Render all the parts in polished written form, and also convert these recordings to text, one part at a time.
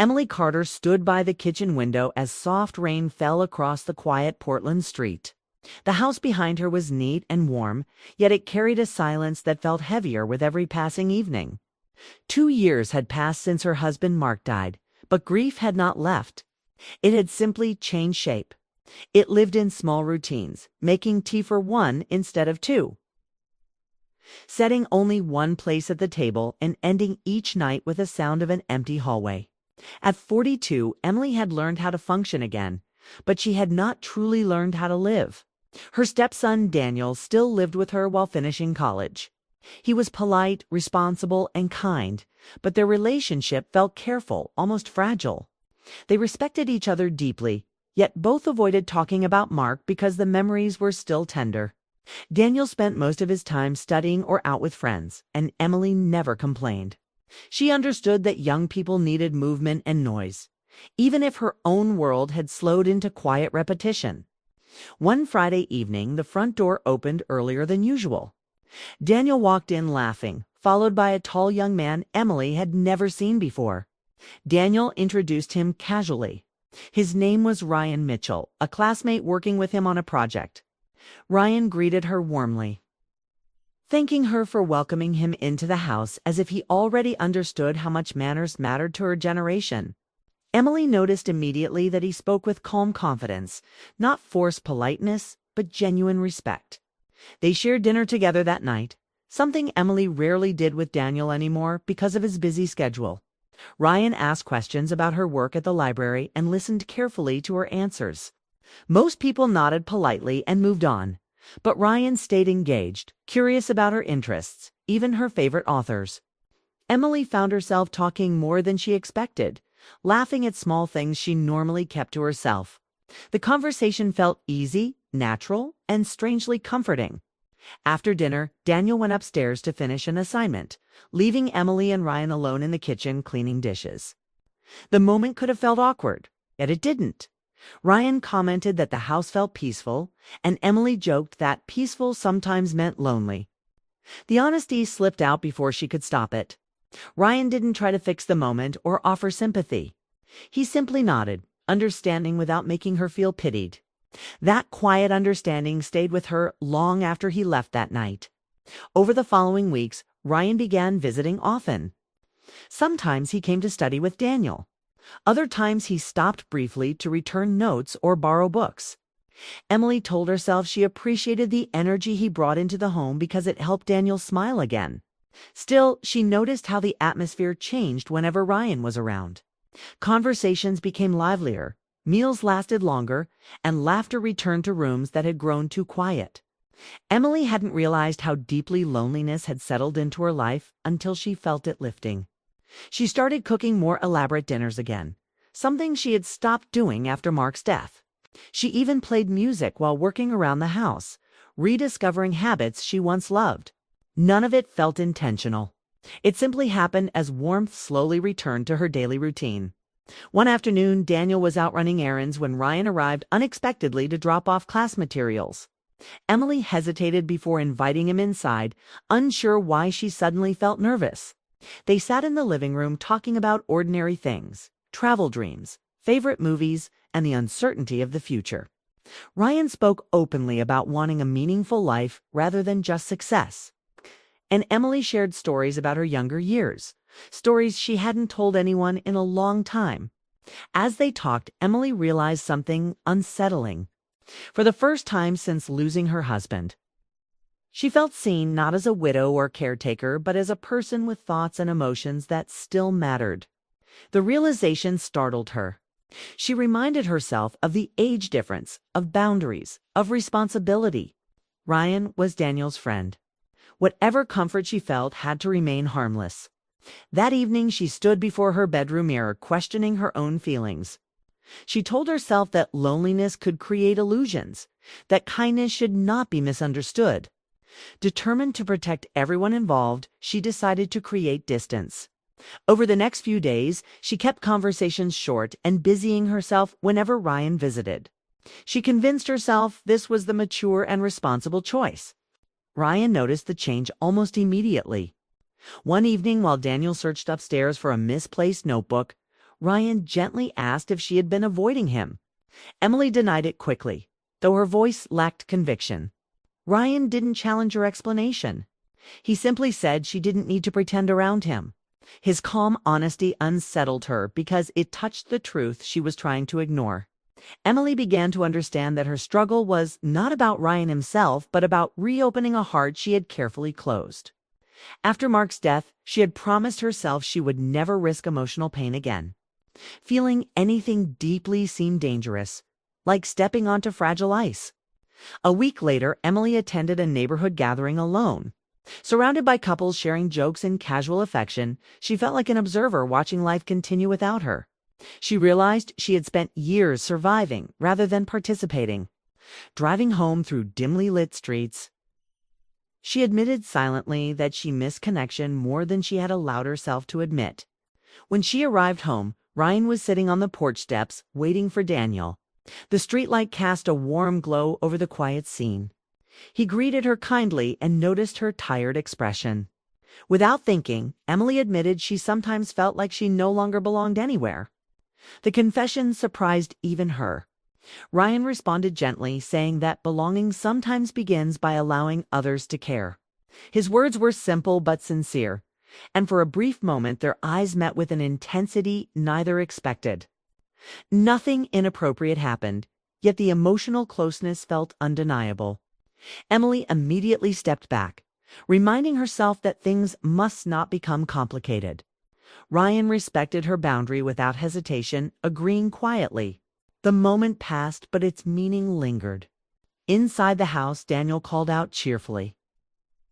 Emily Carter stood by the kitchen window as soft rain fell across the quiet Portland street. The house behind her was neat and warm, yet it carried a silence that felt heavier with every passing evening. 2 years had passed since her husband Mark died, but grief had not left. It had simply changed shape. It lived in small routines, making tea for one instead of two, setting only one place at the table and ending each night with the sound of an empty hallway. At 42, Emily had learned how to function again, but she had not truly learned how to live. Her stepson Daniel still lived with her while finishing college. He was polite, responsible, and kind, but their relationship felt careful, almost fragile. They respected each other deeply, yet both avoided talking about Mark because the memories were still tender. Daniel spent most of his time studying or out with friends, and Emily never complained. She understood that young people needed movement and noise, even if her own world had slowed into quiet repetition. One Friday evening, the front door opened earlier than usual. Daniel walked in laughing, followed by a tall young man Emily had never seen before. Daniel introduced him casually. His name was Ryan Mitchell, a classmate working with him on a project. Ryan greeted her warmly, thanking her for welcoming him into the house as if he already understood how much manners mattered to her generation. Emily noticed immediately that he spoke with calm confidence, not forced politeness, but genuine respect. They shared dinner together that night, something Emily rarely did with Daniel anymore because of his busy schedule. Ryan asked questions about her work at the library and listened carefully to her answers. Most people nodded politely and moved on, but Ryan stayed engaged, curious about her interests, even her favorite authors. Emily found herself talking more than she expected, laughing at small things she normally kept to herself. The conversation felt easy, natural, and strangely comforting. After dinner, Daniel went upstairs to finish an assignment, leaving Emily and Ryan alone in the kitchen cleaning dishes. The moment could have felt awkward, yet it didn't. Ryan commented that the house felt peaceful, and Emily joked that peaceful sometimes meant lonely. The honesty slipped out before she could stop it. Ryan didn't try to fix the moment or offer sympathy. He simply nodded, understanding without making her feel pitied. That quiet understanding stayed with her long after he left that night. Over the following weeks, Ryan began visiting often. Sometimes he came to study with Daniel. Other times he stopped briefly to return notes or borrow books. Emily told herself she appreciated the energy he brought into the home because it helped Daniel smile again. Still, she noticed how the atmosphere changed whenever Ryan was around. Conversations became livelier, meals lasted longer, and laughter returned to rooms that had grown too quiet. Emily hadn't realized how deeply loneliness had settled into her life until she felt it lifting. She started cooking more elaborate dinners again, something she had stopped doing after Mark's death. She even played music while working around the house, rediscovering habits she once loved. None of it felt intentional. It simply happened as warmth slowly returned to her daily routine. One afternoon, Daniel was out running errands when Ryan arrived unexpectedly to drop off class materials. Emily hesitated before inviting him inside, unsure why she suddenly felt nervous. They sat in the living room talking about ordinary things, travel dreams, favorite movies, and the uncertainty of the future. Ryan spoke openly about wanting a meaningful life rather than just success. And Emily shared stories about her younger years, stories she hadn't told anyone in a long time. As they talked, Emily realized something unsettling. For the first time since losing her husband, she felt seen not as a widow or caretaker, but as a person with thoughts and emotions that still mattered. The realization startled her. She reminded herself of the age difference, of boundaries, of responsibility. Ryan was Daniel's friend. Whatever comfort she felt had to remain harmless. That evening, she stood before her bedroom mirror, questioning her own feelings. She told herself that loneliness could create illusions, that kindness should not be misunderstood. Determined to protect everyone involved, she decided to create distance. Over the next few days, she kept conversations short and busying herself whenever Ryan visited. She convinced herself this was the mature and responsible choice. Ryan noticed the change almost immediately. One evening, while Daniel searched upstairs for a misplaced notebook, Ryan gently asked if she had been avoiding him. Emily denied it quickly, though her voice lacked conviction. Ryan didn't challenge her explanation. He simply said she didn't need to pretend around him. His calm honesty unsettled her because it touched the truth she was trying to ignore. Emily began to understand that her struggle was not about Ryan himself, but about reopening a heart she had carefully closed. After Mark's death, she had promised herself she would never risk emotional pain again. Feeling anything deeply seemed dangerous, like stepping onto fragile ice. A week later, Emily attended a neighborhood gathering alone. Surrounded by couples sharing jokes and casual affection, she felt like an observer watching life continue without her. She realized she had spent years surviving rather than participating. Driving home through dimly lit streets, she admitted silently that she missed connection more than she had allowed herself to admit. When she arrived home, Ryan was sitting on the porch steps, waiting for Daniel. The streetlight cast a warm glow over the quiet scene. He greeted her kindly and noticed her tired expression. Without thinking, Emily admitted she sometimes felt like she no longer belonged anywhere. The confession surprised even her. Ryan responded gently, saying that belonging sometimes begins by allowing others to care. His words were simple but sincere, and for a brief moment their eyes met with an intensity neither expected. Nothing inappropriate happened, yet the emotional closeness felt undeniable. Emily immediately stepped back, reminding herself that things must not become complicated. Ryan respected her boundary without hesitation, agreeing quietly. The moment passed, but its meaning lingered. Inside the house, Daniel called out cheerfully,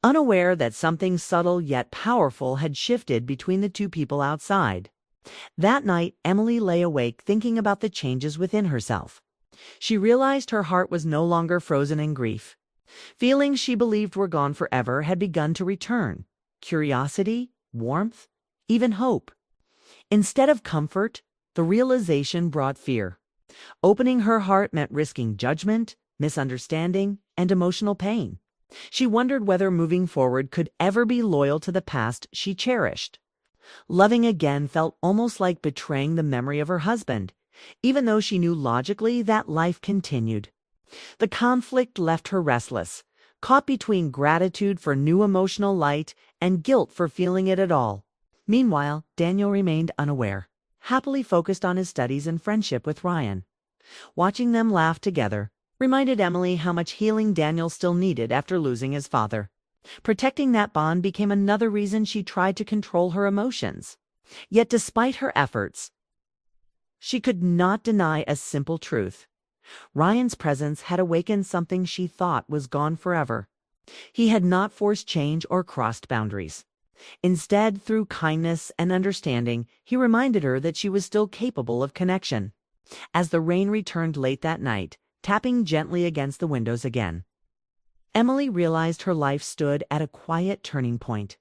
unaware that something subtle yet powerful had shifted between the two people outside. That night, Emily lay awake thinking about the changes within herself. She realized her heart was no longer frozen in grief. Feelings she believed were gone forever had begun to return. Curiosity, warmth, even hope. Instead of comfort, the realization brought fear. Opening her heart meant risking judgment, misunderstanding, and emotional pain. She wondered whether moving forward could ever be loyal to the past she cherished. Loving again felt almost like betraying the memory of her husband, even though she knew logically that life continued. The conflict left her restless, caught between gratitude for new emotional light and guilt for feeling it at all. Meanwhile, Daniel remained unaware, happily focused on his studies and friendship with Ryan. Watching them laugh together reminded Emily how much healing Daniel still needed after losing his father. Protecting that bond became another reason she tried to control her emotions. Yet despite her efforts, she could not deny a simple truth. Ryan's presence had awakened something she thought was gone forever. He had not forced change or crossed boundaries. Instead, through kindness and understanding, he reminded her that she was still capable of connection. As the rain returned late that night, tapping gently against the windows again, Emily realized her life stood at a quiet turning point.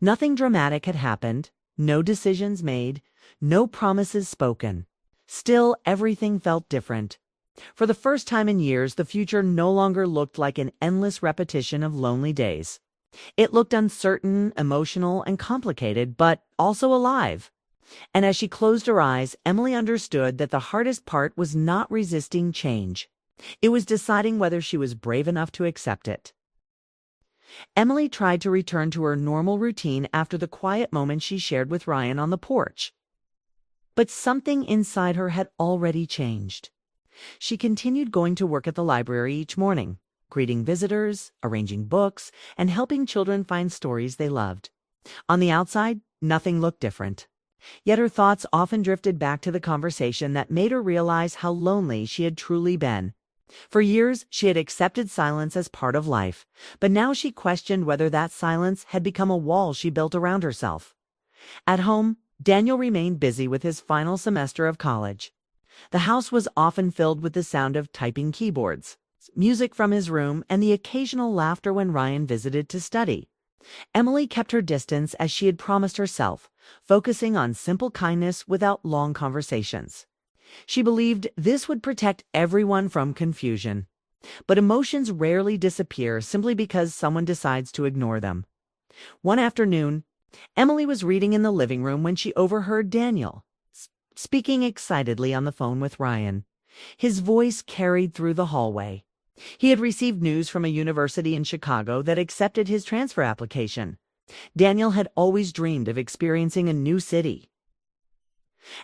Nothing dramatic had happened, no decisions made, no promises spoken. Still, everything felt different. For the first time in years, the future no longer looked like an endless repetition of lonely days. It looked uncertain, emotional, and complicated, but also alive. And as she closed her eyes, Emily understood that the hardest part was not resisting change. It was deciding whether she was brave enough to accept it. Emily tried to return to her normal routine after the quiet moment she shared with Ryan on the porch. But something inside her had already changed. She continued going to work at the library each morning, greeting visitors, arranging books, and helping children find stories they loved. On the outside, nothing looked different. Yet her thoughts often drifted back to the conversation that made her realize how lonely she had truly been. For years, she had accepted silence as part of life, but now she questioned whether that silence had become a wall she built around herself. At home, Daniel remained busy with his final semester of college. The house was often filled with the sound of typing keyboards, music from his room, and the occasional laughter when Ryan visited to study. Emily kept her distance as she had promised herself, focusing on simple kindness without long conversations. She believed this would protect everyone from confusion. But emotions rarely disappear simply because someone decides to ignore them. One afternoon, Emily was reading in the living room when she overheard Daniel speaking excitedly on the phone with Ryan. His voice carried through the hallway. He had received news from a university in Chicago that accepted his transfer application. Daniel had always dreamed of experiencing a new city.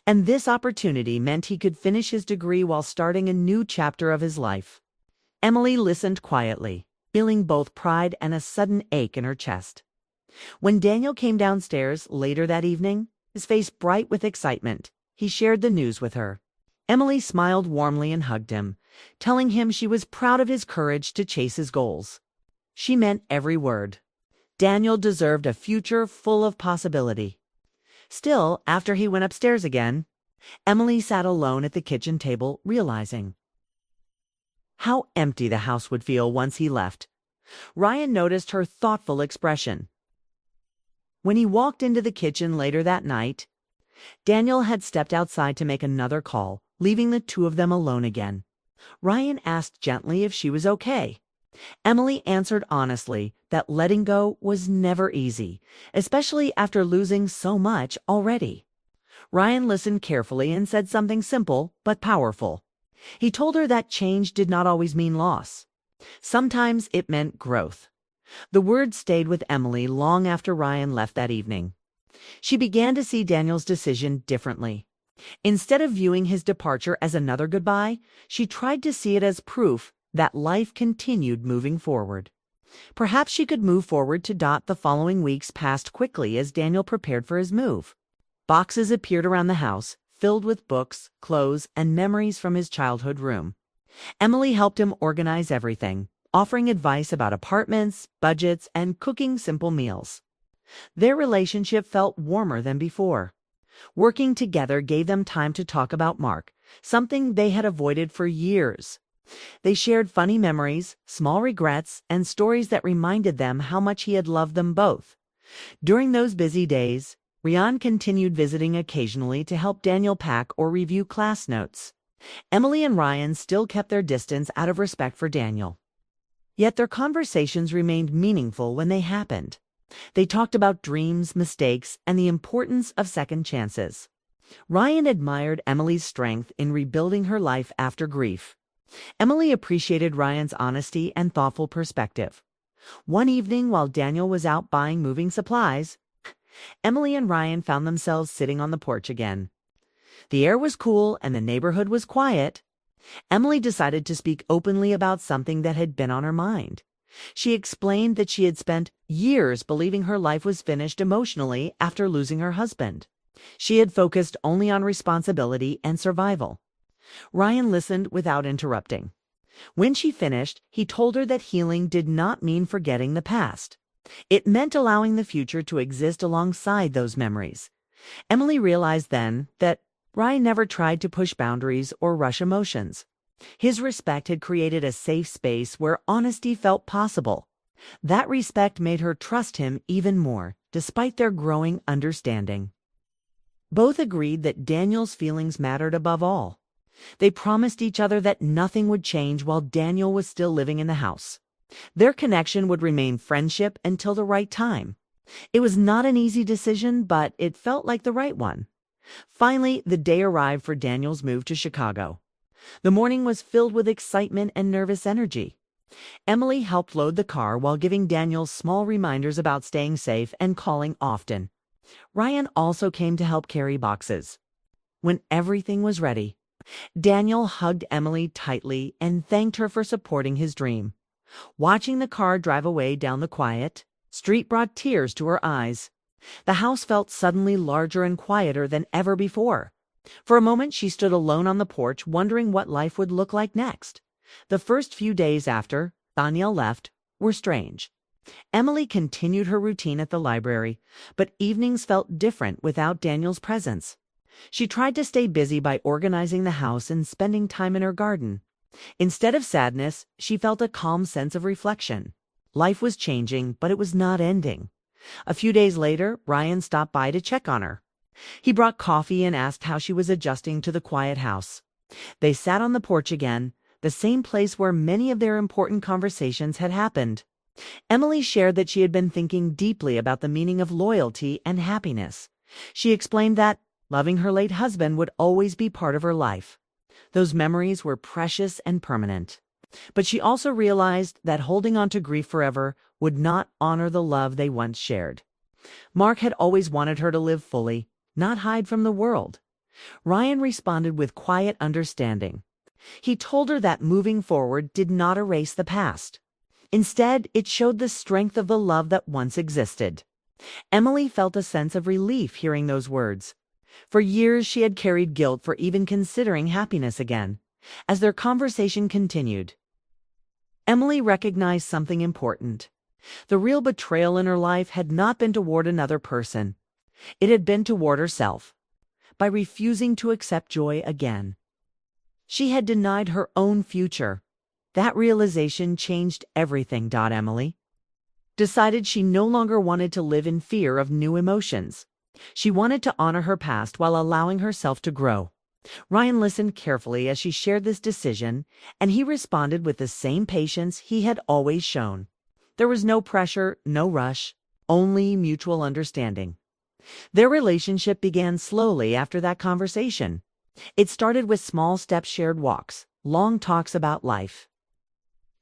And this opportunity meant he could finish his degree while starting a new chapter of his life. Emily listened quietly, feeling both pride and a sudden ache in her chest. When Daniel came downstairs later that evening, his face bright with excitement, he shared the news with her. Emily smiled warmly and hugged him, telling him she was proud of his courage to chase his goals. She meant every word. Daniel deserved a future full of possibility. Still, after he went upstairs again, Emily sat alone at the kitchen table, realizing how empty the house would feel once he left. Ryan noticed her thoughtful expression. When he walked into the kitchen later that night, Daniel had stepped outside to make another call, leaving the two of them alone again. Ryan asked gently if she was okay. Emily answered honestly that letting go was never easy, especially after losing so much already. Ryan listened carefully and said something simple but powerful. He told her that change did not always mean loss. Sometimes it meant growth. The words stayed with Emily long after Ryan left that evening. She began to see Daniel's decision differently. Instead of viewing his departure as another goodbye, she tried to see it as proof that life continued moving forward. Perhaps she could move forward to dot the following weeks passed quickly as Daniel prepared for his move. Boxes appeared around the house, filled with books, clothes, and memories from his childhood room. Emily helped him organize everything, offering advice about apartments, budgets, and cooking simple meals. Their relationship felt warmer than before. Working together gave them time to talk about Mark, something they had avoided for years. They shared funny memories, small regrets, and stories that reminded them how much he had loved them both. During those busy days, Ryan continued visiting occasionally to help Daniel pack or review class notes. Emily and Ryan still kept their distance out of respect for Daniel. Yet their conversations remained meaningful when they happened. They talked about dreams, mistakes, and the importance of second chances. Ryan admired Emily's strength in rebuilding her life after grief. Emily appreciated Ryan's honesty and thoughtful perspective. One evening while Daniel was out buying moving supplies, Emily and Ryan found themselves sitting on the porch again. The air was cool and the neighborhood was quiet. Emily decided to speak openly about something that had been on her mind. She explained that she had spent years believing her life was finished emotionally after losing her husband. She had focused only on responsibility and survival. Ryan listened without interrupting. When she finished, he told her that healing did not mean forgetting the past. It meant allowing the future to exist alongside those memories. Emily realized then that Ryan never tried to push boundaries or rush emotions. His respect had created a safe space where honesty felt possible. That respect made her trust him even more, despite their growing understanding. Both agreed that Daniel's feelings mattered above all. They promised each other that nothing would change while Daniel was still living in the house. Their connection would remain friendship until the right time. It was not an easy decision, but it felt like the right one. Finally, the day arrived for Daniel's move to Chicago. The morning was filled with excitement and nervous energy. Emily helped load the car while giving Daniel small reminders about staying safe and calling often. Ryan also came to help carry boxes. When everything was ready, Daniel hugged Emily tightly and thanked her for supporting his dream. Watching the car drive away down the quiet street brought tears to her eyes. The house felt suddenly larger and quieter than ever before. For a moment she stood alone on the porch, wondering what life would look like next. The first few days after Daniel left were strange. Emily continued her routine at the library, but evenings felt different without Daniel's presence. She tried to stay busy by organizing the house and spending time in her garden. Instead of sadness, she felt a calm sense of reflection. Life was changing, but it was not ending. A few days later, Ryan stopped by to check on her. He brought coffee and asked how she was adjusting to the quiet house. They sat on the porch again, the same place where many of their important conversations had happened. Emily shared that she had been thinking deeply about the meaning of loyalty and happiness. She explained that loving her late husband would always be part of her life. Those memories were precious and permanent. But she also realized that holding on to grief forever would not honor the love they once shared. Mark had always wanted her to live fully, not hide from the world. Ryan responded with quiet understanding. He told her that moving forward did not erase the past. Instead, it showed the strength of the love that once existed. Emily felt a sense of relief hearing those words. For years, she had carried guilt for even considering happiness again. As their conversation continued, Emily recognized something important. The real betrayal in her life had not been toward another person. It had been toward herself. By refusing to accept joy again, she had denied her own future. That realization changed everything. Emily decided she no longer wanted to live in fear of new emotions. She wanted to honor her past while allowing herself to grow. Ryan listened carefully as she shared this decision, and he responded with the same patience he had always shown. There was no pressure, no rush, only mutual understanding. Their relationship began slowly after that conversation. It started with small steps, shared walks, long talks about life,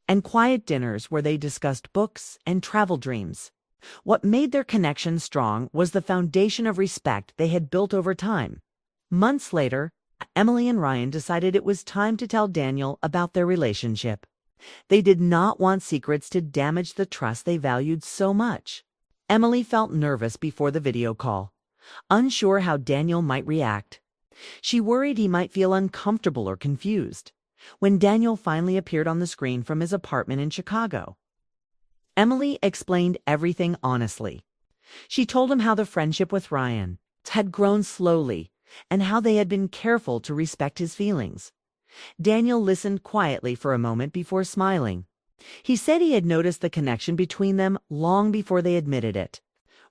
and quiet dinners where they discussed books and travel dreams. What made their connection strong was the foundation of respect they had built over time. Months later, Emily and Ryan decided it was time to tell Daniel about their relationship. They did not want secrets to damage the trust they valued so much. Emily felt nervous before the video call, unsure how Daniel might react. She worried he might feel uncomfortable or confused. When Daniel finally appeared on the screen from his apartment in Chicago, Emily explained everything honestly. She told him how the friendship with Ryan had grown slowly and how they had been careful to respect his feelings. Daniel listened quietly for a moment before smiling. He said he had noticed the connection between them long before they admitted it.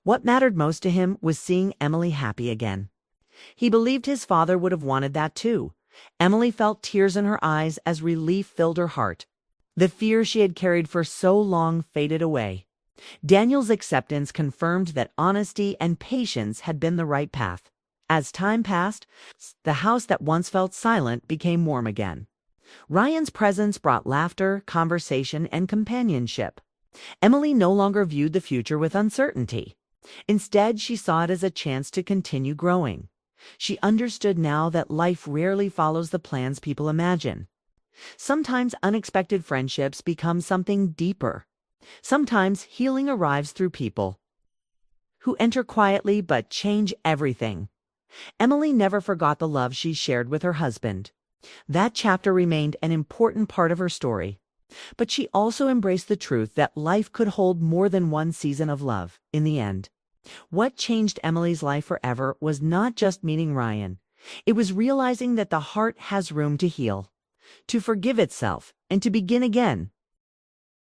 What mattered most to him was seeing Emily happy again. He believed his father would have wanted that too. Emily felt tears in her eyes as relief filled her heart. The fear she had carried for so long faded away. Daniel's acceptance confirmed that honesty and patience had been the right path. As time passed, the house that once felt silent became warm again. Ryan's presence brought laughter, conversation, and companionship. Emily no longer viewed the future with uncertainty. Instead, she saw it as a chance to continue growing. She understood now that life rarely follows the plans people imagine. Sometimes unexpected friendships become something deeper. Sometimes healing arrives through people who enter quietly but change everything. Emily never forgot the love she shared with her husband. That chapter remained an important part of her story. But she also embraced the truth that life could hold more than one season of love in the end. What changed Emily's life forever was not just meeting Ryan. It was realizing that the heart has room to heal, to forgive itself, and to begin again.